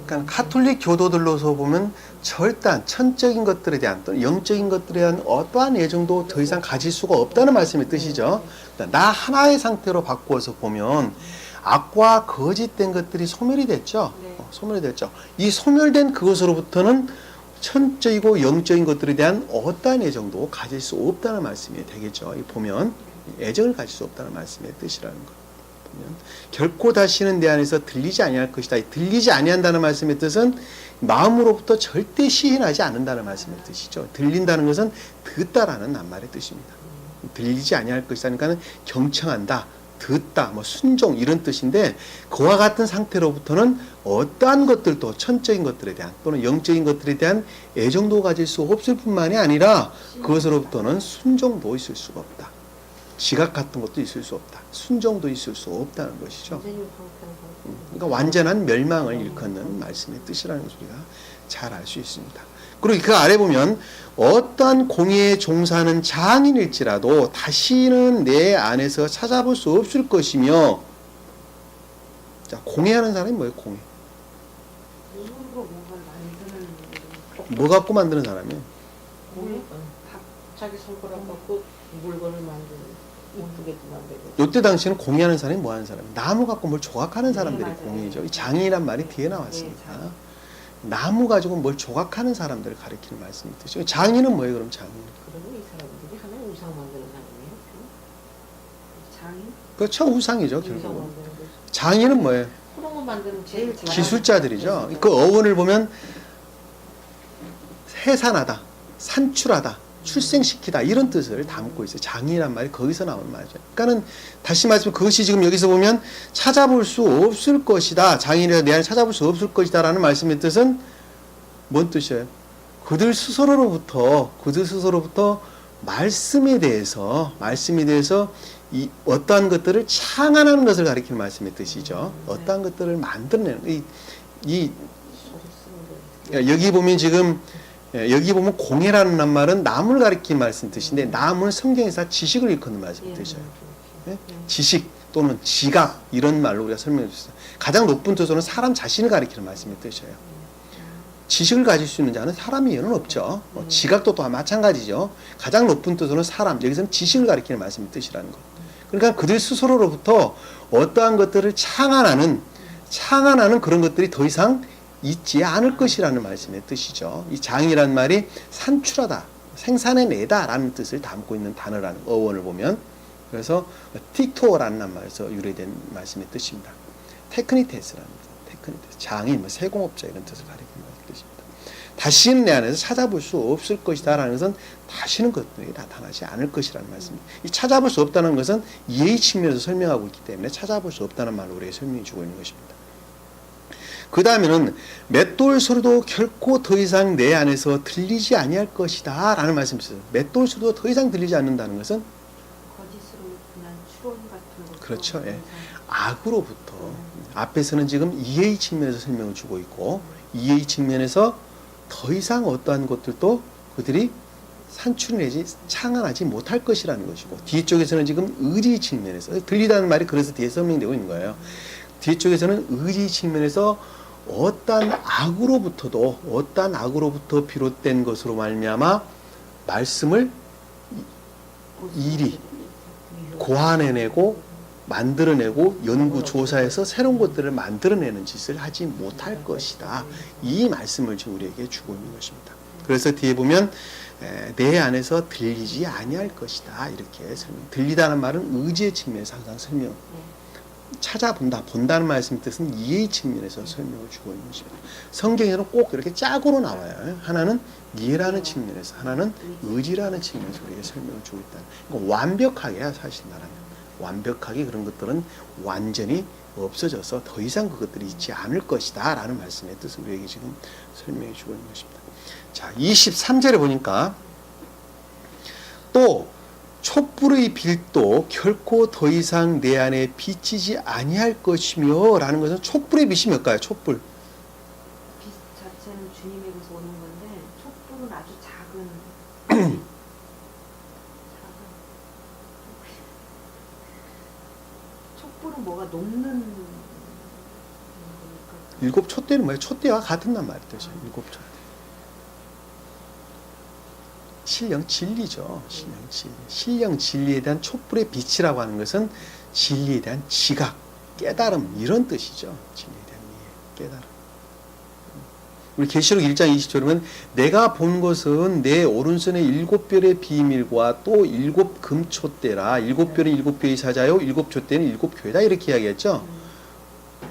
그러니까 카톨릭 교도들로서 보면 절단 천적인 것들에 대한 또는 영적인 것들에 대한 어떠한 애정도 더 이상 가질 수가 없다는 말씀의 뜻이죠. 그러니까 나 하나의 상태로 바꾸어서 보면 악과 거짓된 것들이 소멸이 됐죠. 소멸이 됐죠. 이 소멸된 그것으로부터는 천적이고 영적인 것들에 대한 어떠한 애정도 가질 수 없다는 말씀이 되겠죠. 이 보면 애정을 가질 수 없다는 말씀의 뜻이라는 것. 보면 결코 다시는 내 안에서 들리지 아니할 것이다. 이 들리지 아니한다는 말씀의 뜻은 마음으로부터 절대 시인하지 않는다는 말씀의 뜻이죠. 들린다는 것은 듣다라는 낱말의 뜻입니다. 들리지 아니할 것이다니까는 경청한다, 듣다, 뭐 순종 이런 뜻인데 그와 같은 상태로부터는 어떠한 것들도 천적인 것들에 대한 또는 영적인 것들에 대한 애정도 가질 수 없을 뿐만이 아니라 그것으로부터는 순종도 있을 수가 없다. 지각 같은 것도 있을 수 없다. 순종도 있을 수 없다는 것이죠. 그러니까 완전한 멸망을 일컫는 말씀의 뜻이라는 것을 우리가 잘 알 수 있습니다. 그리고 그 아래 보면 어떠한 공예에 종사하는 장인일지라도 다시는 내 안에서 찾아볼 수 없을 것이며, 자, 공예하는 사람이 뭐예요? 공예. 몸으로 뭔가 만드는 뭐 갖고 만드는 사람이에요? 자기 손가락 갖고 물건을 만드는 이쁘게도 만들고. 요때 당시에는 공예하는 사람이 뭐 하는 사람이에요? 나무 갖고 뭘 조각하는 사람들이 맞아요. 공예죠. 이 장인이란 말이 뒤에 나왔습니다. 네, 나무 가지고 뭘 조각하는 사람들을 가리키는 말씀이 뜻이죠. 장인은 뭐예요? 그럼 장인? 그리고 이 사람들이 하나의 우상 만드는 사람이에요. 장인? 그렇죠. 우상이죠. 우상 결국은. 만드는 거. 장인은 뭐예요? 그런 거 만드는 제일 잘하는 기술자들이죠. 기술자. 그 어원을 보면 해산하다, 산출하다, 출생시키다 이런 뜻을 담고 있어요. 장인이란 말이 거기서 나오는 말이죠. 그러니까는 다시 말씀 그것이 지금 여기서 보면 찾아볼 수 없을 것이다. 장인이라 내 안에 찾아볼 수 없을 것이다 라는 말씀의 뜻은 뭔 뜻이에요? 그들 스스로로부터 말씀에 대해서 이 어떠한 것들을 창안하는 것을 가리키는 말씀의 뜻이죠. 어떠한 것들을 만들어내는 여기 보면 지금 여기 보면 공예라는 말은 나무를 가리키는 말씀 뜻인데 나무는 성경에서 지식을 일컫는 말씀 뜻이에요. 예? 지식 또는 지각 이런 말로 우리가 설명해 줬어요. 가장 높은 뜻으로는 사람 자신을 가리키는 말씀의 뜻이에요. 지식을 가질 수 있는 자는 사람이 얘는 없죠. 지각도 또한 마찬가지죠. 가장 높은 뜻으로는 사람, 여기서는 지식을 가리키는 말씀의 뜻이라는 것. 그러니까 그들 스스로로부터 어떠한 것들을 창안하는 그런 것들이 더 이상 있지 않을 것이라는 말씀의 뜻이죠. 이 장이란 말이 산출하다, 생산해내다 라는 뜻을 담고 있는 단어라는 어원을 보면 그래서 틱토어라는 말에서 유래된 말씀의 뜻입니다. 테크니테스라는 테크니테스, 장인, 세공업자 이런 뜻을 가리키는 뜻입니다. 다시는 내 안에서 찾아볼 수 없을 것이다 라는 것은 다시는 그것들이 나타나지 않을 것이라는 말씀입니다. 이 찾아볼 수 없다는 것은 이해의 측면에서 설명하고 있기 때문에 찾아볼 수 없다는 말로 우리에게 설명해 주고 있는 것입니다. 그 다음에는 맷돌 소리도 결코 더 이상 내 안에서 들리지 아니할 것이다 라는 말씀이 있어요. 맷돌 소리도 더 이상 들리지 않는다는 것은 거짓으로 그냥 추론 같은 거. 그렇죠. 예. 악으로부터 앞에서는 지금 이해의 측면에서 설명을 주고 있고 이해의 측면에서 더 이상 어떠한 것들도 그들이 산출내지 창안하지 못할 것이라는 것이고 뒤쪽에서는 지금 의지의 측면에서 들리다는 말이 그래서 뒤에 설명되고 있는 거예요. 뒤쪽에서는 의지 측면에서 어떠한 악으로부터 비롯된 것으로 말미암아 말씀을 일이 고안해내고 만들어내고 연구 조사해서 새로운 것들을 만들어내는 짓을 하지 못할 것이다. 이 말씀을 지금 우리에게 주고 있는 것입니다. 그래서 뒤에 보면 내 안에서 들리지 아니할 것이다 이렇게 설명. 들리다는 말은 의지의 측면에서 항상 설명. 찾아본다, 본다는 말씀 뜻은 이해의 측면에서 설명을 주고 있는 것입니다. 성경에는 꼭 이렇게 짝으로 나와요. 하나는 이해라는 측면에서, 하나는 의지라는 측면에서 우리에게 설명을 주고 있다. 그러니까 완벽하게 사실 말하면 완벽하게 그런 것들은 완전히 없어져서 더 이상 그것들이 있지 않을 것이다 라는 말씀의 뜻을 우리에게 지금 설명해 주고 있는 것입니다. 자, 23절에 보니까 또 촛불의 빛도 결코 더 이상 내 안에 비치지 아니할 것이며 라는 것은 촛불의 빛이 몇가요? 촛불. 빛 자체는 주님에게서 오는 건데 촛불은 아주 작은 촛불은 뭐가 녹는 거니까. 일곱 촛대는 뭐예요? 촛대와 같은 말 뜻이에요. 일곱 촛대. 신령 진리죠. 신령 진리. 신령 진리에 대한 촛불의 빛이라고 하는 것은 진리에 대한 지각, 깨달음 이런 뜻이죠. 진리에 대한 이해, 깨달음. 우리 계시록 1장 20절에 내가 본 것은 내 오른손의 7별의 비밀과 또 7 금촛대라. 7별은 7교의 사자요 7 촛대는 7 교회다. 이렇게 이야기했죠. 네,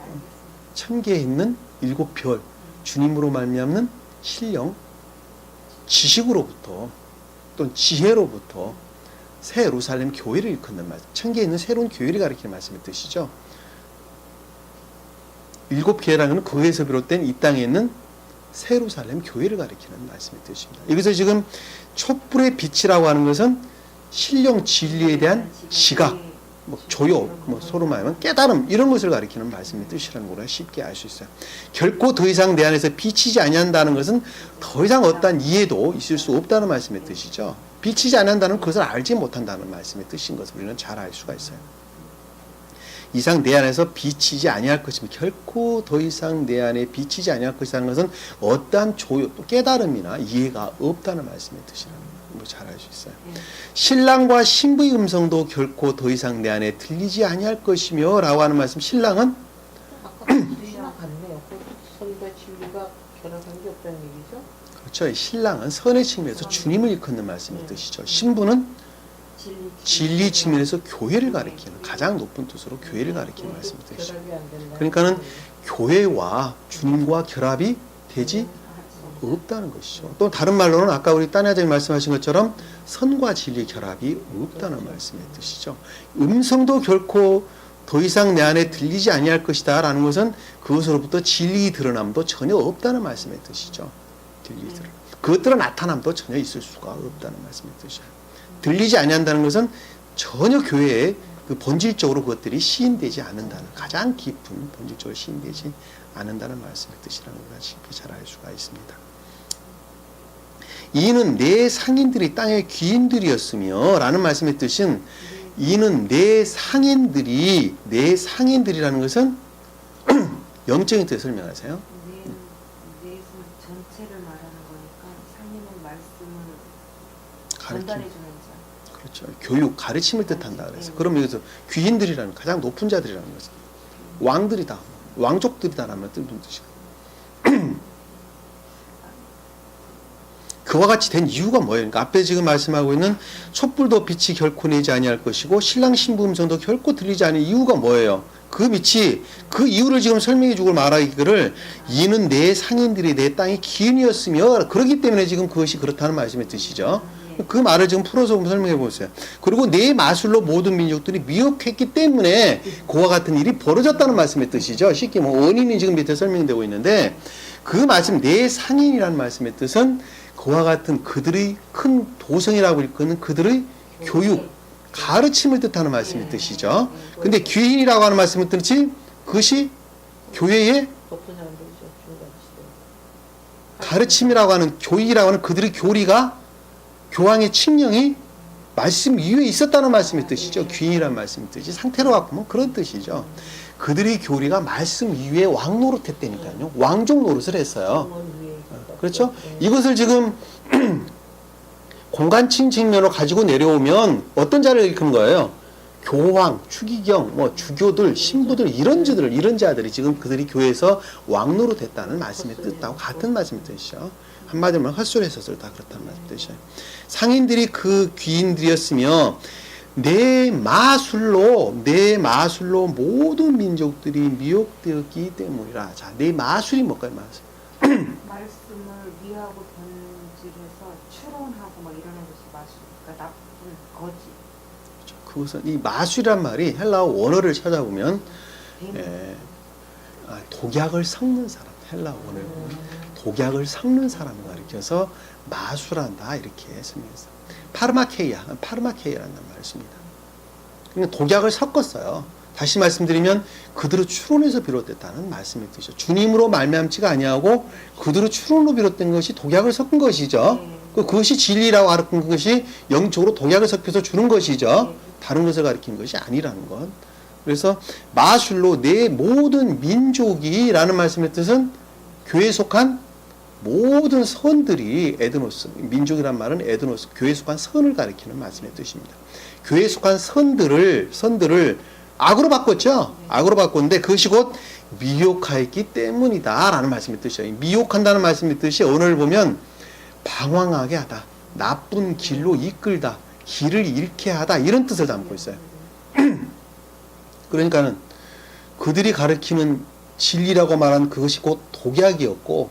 알겠습니다. 천계에 있는 7별, 주님으로 말미암는 신령, 지식으로부터 또는 지혜로부터 새 예루살렘 교회를 일컫는 말씀, 천계에 있는 새로운 교회를 가리키는 말씀의 뜻이죠. 7 교회라는 것은 거기에서 비롯된 이 땅에 있는 새 예루살렘 교회를 가리키는 말씀의 뜻입니다. 여기서 지금 촛불의 빛이라고 하는 것은 신령 진리에 대한 지각, 뭐 조욕, 뭐 서로 말하면 깨달음, 이런 것을 가리키는 말씀의 뜻이라는 걸 쉽게 알 수 있어요. 결코 더 이상 내 안에서 비치지 아니한다는 것은 더 이상 어떠한 이해도 있을 수 없다는 말씀의 뜻이죠. 비치지 아니한다는 그것을 알지 못한다는 말씀의 뜻인 것을 우리는 잘 알 수가 있어요. 이상 내 안에서 비치지 아니할 것이면, 결코 더 이상 내 안에 비치지 아니할 것이라는 것은 어떠한 조욕, 깨달음이나 이해가 없다는 말씀의 뜻이라는 걸 잘 알 수 있어요. 신랑과 신부의 음성도 결코 더 이상 내 안에 들리지 아니할 것이며 라고 하는 말씀. 신랑은 아까 신랑 같네요. 선과 진리가 결합한 게 없다는 얘기죠. 그렇죠. 신랑은 선의 측면에서 주님을 일컫는 말씀의 뜻이죠. 신부는 진리 측면에서 교회를 가리키는, 가장 높은 뜻으로 교회를 가리키는 말씀의 뜻이죠. 결합이 안 된다. 그러니까는 교회와 주님과 결합이 되지 없다는 것이죠. 또 다른 말로는 아까 우리 따냐장이 말씀하신 것처럼 선과 진리의 결합이 없다는 말씀의 뜻이죠. 음성도 결코 더 이상 내 안에 들리지 아니할 것이다 라는 것은 그것으로부터 진리 드러남도 전혀 없다는 말씀의 뜻이죠. 진리 드러남. 그것들은 나타남도 전혀 있을 수가 없다는 말씀의 뜻이에요. 들리지 아니한다는 것은 전혀 교회에 그 본질적으로 그것들이 시인되지 않는다는, 가장 깊은 본질적으로 시인되지 않는다는 말씀의 뜻이라는 걸 쉽게 잘 알 수가 있습니다. 이는 내 상인들이 땅의 귀인들이었으며 라는 말씀의 뜻은, 이는 내 상인들이라는 것은 영적인 뜻을 설명하세요. 내 전체를 말하는 거니까 상인은 말씀을 가르침. 전달해 주는 자. 그렇죠. 교육, 가르침을 뜻한다 그래서. 그럼 여기서 귀인들이라는, 가장 높은 자들이라는 것은 왕들이다, 왕족들이다라는 뜻이고. 그와 같이 된 이유가 뭐예요? 그러니까 앞에 지금 말씀하고 있는 촛불도 빛이 결코 내지 아니할 것이고 신랑 신부 음성도 결코 들리지 않을 이유가 뭐예요? 그 빛이, 그 이유를 지금 설명해 주고 말하기를, 이는 내 상인들이 내 땅의 기인이었으며, 그렇기 때문에 지금 그것이 그렇다는 말씀의 뜻이죠. 그 말을 지금 풀어서 설명해 보세요. 그리고 내 마술로 모든 민족들이 미혹했기 때문에 그와 같은 일이 벌어졌다는 말씀의 뜻이죠. 쉽게 뭐 원인이 지금 밑에 설명되고 있는데, 그 말씀, 내 상인이라는 말씀의 뜻은 그와 같은 그들의 큰 도성이라고 일컫는 그들의 교육, 가르침을 뜻하는 말씀의 뜻이죠. 근데 귀인이라고 하는 말씀의 뜻이, 그것이 교회의 높은 사람들이죠. 중간 시대. 가르침이라고 하는, 교육이라고 하는 그들의 교리가, 교황의 칙령이 말씀 이후에 있었다는 말씀의 뜻이죠. 귀인이라는 말씀의 뜻이 상태로 바꾸면 그런 뜻이죠. 그들의 교리가 말씀 이후에 왕 노릇했다니까요. 왕족 노릇을 했어요. 그렇죠? 이것을 지금 공간칭 측면으로 가지고 내려오면 어떤 자를 일컫는 거예요? 교황, 추기경, 뭐 주교들, 신부들, 이런 자들이 지금 그들이 교회에서 왕 노릇했다는 말씀의 뜻하고 같은 말씀의 뜻이죠. 한마디로 말하면 헛소리했었을 다 그렇다는 말씀의 뜻이에요. 상인들이 그 귀인들이었으며 내 마술로 모든 민족들이 미혹되었기 때문이라. 자, 내 마술이 뭘까요? 마술. 말씀을 위하고 변질해서 추론하고 막 이러는 것이 마술. 그러니까 나쁜 거짓. 그것은 이 마술이란 말이 헬라어 원어를 찾아보면 독약을 섞는 사람, 헬라어 원어를 보면 독약을 섞는 사람을 가리켜서 마술한다 이렇게 설명했어요. 파르마케이라는 말을 씁니다. 그러니까 독약을 섞었어요. 다시 말씀드리면 그들의 추론에서 비롯됐다는 말씀의 뜻이죠. 주님으로 말미암지가 아니하고 그들의 추론으로 비롯된 것이 독약을 섞은 것이죠. 그것이 진리라고 가르친 것이 영적으로 독약을 섞여서 주는 것이죠. 다른 것을 가리키는 것이 아니라는 것. 그래서 마술로 내 모든 민족이라는 말씀의 뜻은 교회에 속한 모든 선들이 에드노스, 민족이란 말은 에드노스, 교회에 속한 선을 가리키는 말씀의 뜻입니다. 교회에 속한 선들을 악으로 바꿨죠. 악으로 바꿨는데 그것이 곧 미혹하였기 때문이다 라는 말씀의 뜻이에요. 미혹한다는 말씀의 뜻이 언어를 보면 방황하게 하다, 나쁜 길로 이끌다, 길을 잃게 하다, 이런 뜻을 담고 있어요. 그러니까는 그들이 가르치는 진리라고 말한 그것이 곧 독약이었고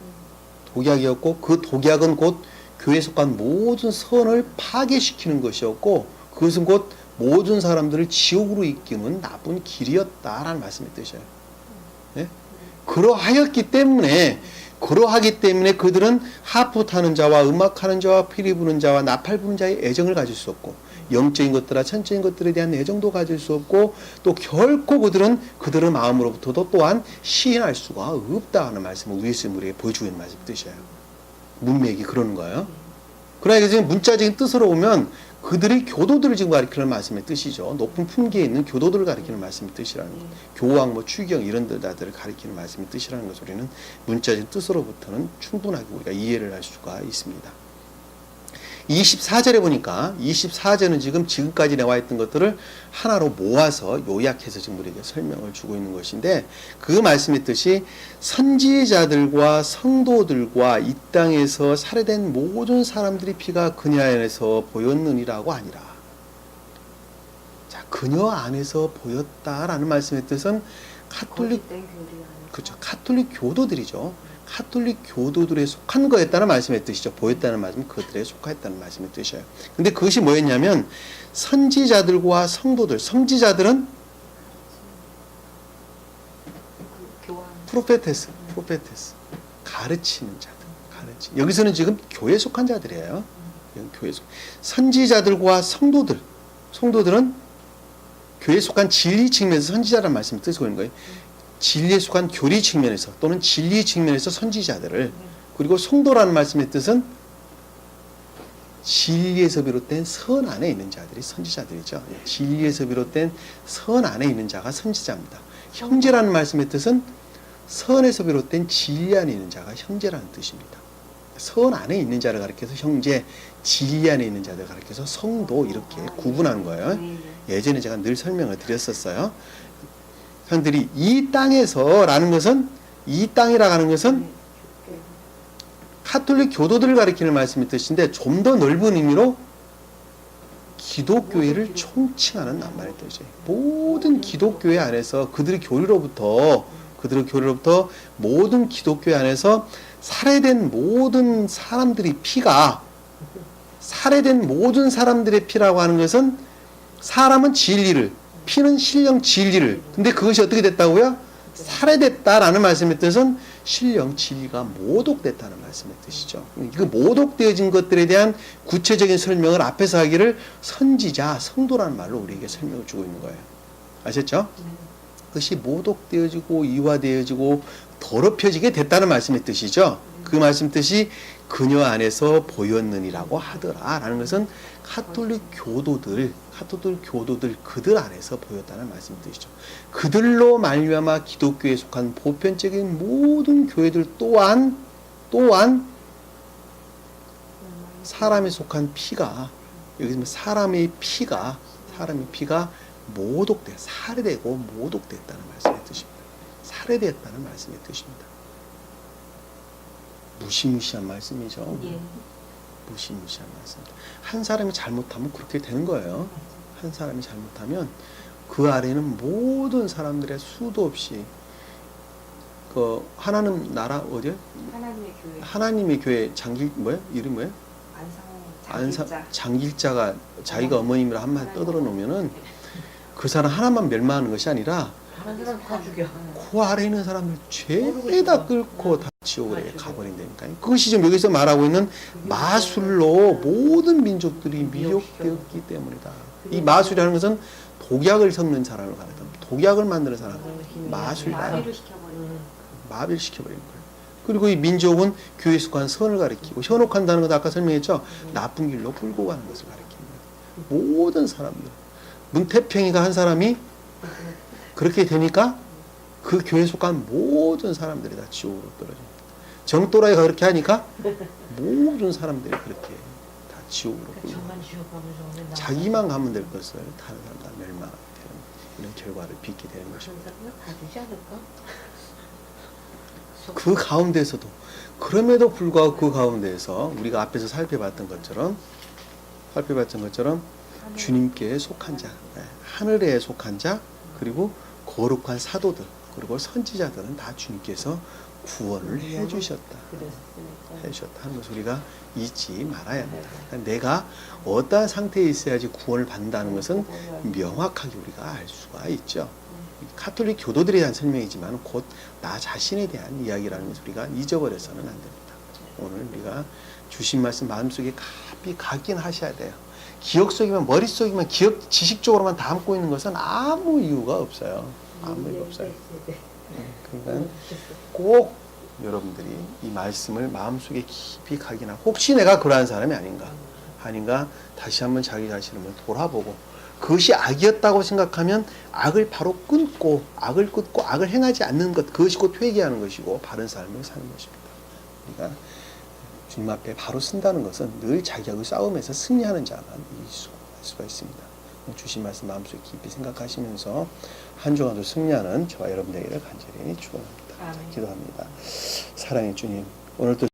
그 독약은 곧 교회에 속한 모든 선을 파괴시키는 것이었고, 그것은 곧 모든 사람들을 지옥으로 이끄는 나쁜 길이었다라는 말씀의 뜻이에요. 네? 그러하기 때문에 그들은 하프 타는 자와 음악하는 자와 피리 부는 자와 나팔 부는 자의 애정을 가질 수 없고, 영적인 것들과 천적인 것들에 대한 애정도 가질 수 없고, 또 결코 그들의 마음으로부터도 또한 시인할 수가 없다는 말씀을 위에서 우리에게 보여주고 있는 말씀의 뜻이에요. 문맥이 그러는 거예요. 그러니까 지금 문자적인 뜻으로 보면 그들이 교도들을 지금 가리키는 말씀의 뜻이죠. 높은 품계에 있는 교도들을 가리키는 말씀의 뜻이라는 것. 교황, 추경 이런 자들을 가리키는 말씀의 뜻이라는 것을 우리는 문자적인 뜻으로부터는 충분하게 우리가 이해를 할 수가 있습니다. 24절에 보니까 24절은 지금까지 나와 있던 것들을 하나로 모아서 요약해서 지금 우리에게 설명을 주고 있는 것인데, 그 말씀의 뜻이 선지자들과 성도들과 이 땅에서 살해된 모든 사람들이 피가 그녀 안에서 보였느니라고 아니라, 자, 그녀 안에서 보였다라는 말씀의 뜻은 그렇죠, 카톨릭 교도들이죠. 카톨릭 교도들에 속한 거였다는 말씀의 뜻이죠. 보였다는 말씀은 그들에 속하였다는 말씀의 뜻이에요. 근데 그것이 뭐였냐면 선지자들과 성도들, 성지자들은 프로페테스, 가르치는 자들, 여기서는 지금 교회에 속한 자들이에요. 교회에 속. 선지자들과 성도들은 교회에 속한 진리 측면에서 선지자라는 말씀을 뜻하고 있는 거예요. 진리에 속한 교리 측면에서 또는 진리 측면에서 선지자들을, 그리고 성도라는 말씀의 뜻은 진리에서 비롯된 선 안에 있는 자들이 선지자들이죠. 진리에서 비롯된 선 안에 있는 자가 선지자입니다. 형제라는 말씀의 뜻은 선에서 비롯된 진리 안에 있는 자가 형제라는 뜻입니다. 선 안에 있는 자를 가리켜서 형제, 진리 안에 있는 자를 가리켜서 성도, 이렇게 구분하는 거예요. 예전에 제가 늘 설명을 드렸었어요. 사람들이 이 땅에서라는 것은, 이 땅이라고 하는 것은 카톨릭 교도들을 가리키는 말씀의 뜻인데, 좀 더 넓은 의미로 기독교회를 총칭하는 낱말의 뜻이에요. 모든 기독교회 안에서 그들의 교리로부터 모든 기독교회 안에서 살해된 모든 사람들의 피가, 살해된 모든 사람들의 피라고 하는 것은, 사람은 진리를, 피는 신령 진리를, 근데 그것이 어떻게 됐다고요? 살해됐다라는 말씀의 뜻은 신령 진리가 모독됐다는 말씀의 뜻이죠. 그 모독되어진 것들에 대한 구체적인 설명을 앞에서 하기를 선지자, 성도라는 말로 우리에게 설명을 주고 있는 거예요. 아셨죠? 그것이 모독되어지고 이화되어지고 더럽혀지게 됐다는 말씀의 뜻이죠. 그 말씀 뜻이 그녀 안에서 보였느니라고 하더라 라는 것은 카톨릭 교도들 그들 안에서 보였다는 말씀의 뜻이죠. 그들로 말미암아 기독교에 속한 보편적인 모든 교회들 또한 사람에 속한 피가, 여기서 사람의 피가 모독돼, 살해되고 모독됐다는 말씀의 뜻입니다. 살해됐다는 말씀의 뜻입니다. 무시무시한 말씀이죠. 예. 무시무시한 말씀입니다. 한 사람이 잘못하면 그렇게 되는 거예요. 한 사람이 잘못하면 그 아래는 모든 사람들의 수도 없이, 그 하나님 나라 어디요? 하나님의 교회 이름 뭐예요? 장길자가 자기가 어머님이라 한마디 떠들어 놓으면은 그 사람 하나만 멸망하는 것이 아니라 그 아래 있는 사람들 죄다 끌고 다 지옥에 가버린다니까요. 그것이 지금 여기서 말하고 있는 마술로 모든 민족들이 미혹되었기 때문이다. 이 마술이라는 것은 독약을 섞는 사람을 가리킵니다. 독약을 만드는 사람, 마술이다. 마비시켜버리는 거예요. 그리고 이 민족은 교회에 속한 선을 가리키고, 현혹한다는 것도 아까 설명했죠. 나쁜 길로 끌고 가는 것을 가리킵니다. 모든 사람들, 문태평이가 한 사람이 그렇게 되니까 그 교회에 속한 모든 사람들이 다 지옥으로 떨어집니다. 정또라이가 그렇게 하니까 모든 사람들이 그렇게 다 지옥으로 끌고 자기만 가면 될 것을 다른 사람 다 멸망하게 되는 이런 결과를 빚게 되는 것입니다. 봐주지 않을까? 그 가운데서도 그럼에도 불구하고 그 가운데에서 우리가 앞에서 살펴봤던 것처럼 주님께 속한 자, 하늘에 속한 자, 그리고 거룩한 사도들, 그리고 선지자들은 다 주님께서 구원을 해주셨다. 해주셨다 하는 것을 우리가 잊지 말아야 합니다. 그러니까 내가 어떠한 상태에 있어야지 구원을 받는다는 것은 명확하게 우리가 알 수가 있죠. 카톨릭 교도들에 대한 설명이지만 곧 나 자신에 대한 이야기라는 것을 우리가 잊어버려서는 안 됩니다. 오늘 우리가 주신 말씀 마음속에 가비 각인 하셔야 돼요. 기억 속이면, 머릿속이면, 기억, 지식적으로만 담고 있는 것은 아무 이유가 없어요. 아무 이유가 없어요. 그러니까 꼭 여러분들이 이 말씀을 마음속에 깊이 각인하고, 혹시 내가 그러한 사람이 아닌가 다시 한번 자기 자신을 돌아보고, 그것이 악이었다고 생각하면 악을 바로 끊고 악을 행하지 않는 것, 그것이 곧 회개하는 것이고 바른 삶을 사는 것입니다. 우리가 주님 앞에 바로 쓴다는 것은 늘 자기하고 싸움에서 승리하는 자만 이길 수가 있습니다. 주신 말씀 마음속에 깊이 생각하시면서 한 주간도 승리하는 저와 여러분 되기를 간절히 축원합니다. 기도합니다. 사랑의 주님, 오늘도